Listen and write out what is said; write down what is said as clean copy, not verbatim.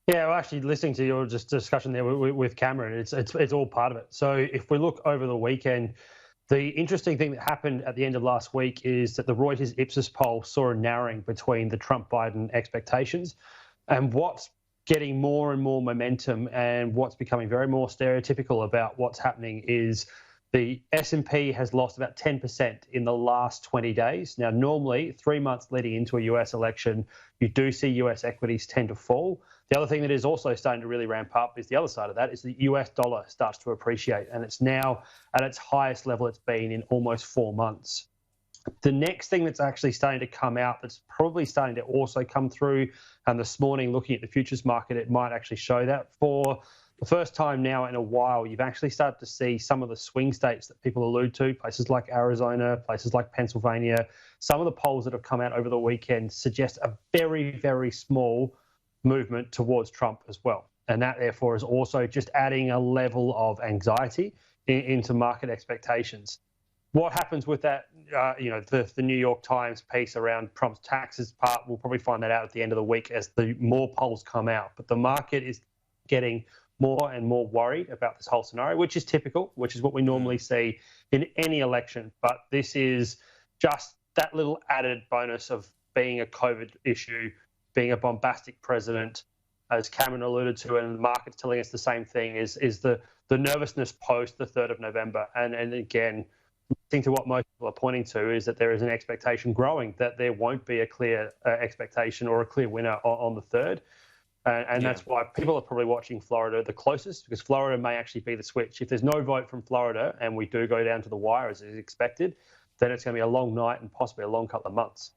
Yeah, well, actually, listening to your just discussion there with Cameron, it's all part of it. So if we look over the weekend, the interesting thing that happened at the end of last week is that the Reuters Ipsos poll saw a narrowing between the Trump-Biden expectations, and what's getting more and more momentum and what's becoming very more stereotypical about what's happening is the S&P has lost about 10% in the last 20 days. Now, normally, 3 months leading into a US election, you do see US equities tend to fall. The other thing that is also starting to really ramp up is the other side of that is the US dollar starts to appreciate, and it's now at its highest level it's been in almost 4 months. The next thing that's actually starting to come out that's probably starting to also come through, and this morning looking at the futures market, it might actually show that for the first time now in a while, you've actually started to see some of the swing states that people allude to, places like Arizona, places like Pennsylvania. Some of the polls that have come out over the weekend suggest a very, very small movement towards Trump as well. And that, therefore, is also just adding a level of anxiety into market expectations. What happens with that, the New York Times piece around Trump's taxes part, we'll probably find that out at the end of the week as the more polls come out. But the market is getting more and more worried about this whole scenario, which is typical, which is what we normally see in any election. But this is just that little added bonus of being a COVID issue, being a bombastic president, as Cameron alluded to, and the market's telling us the same thing, is the nervousness post the 3rd of November. And again, listening to what most people are pointing to is that there is an expectation growing that there won't be a clear expectation or a clear winner on the 3rd. And that's why people are probably watching Florida the closest, because Florida may actually be the switch. If there's no vote from Florida and we do go down to the wire as is expected, then it's going to be a long night and possibly a long couple of months.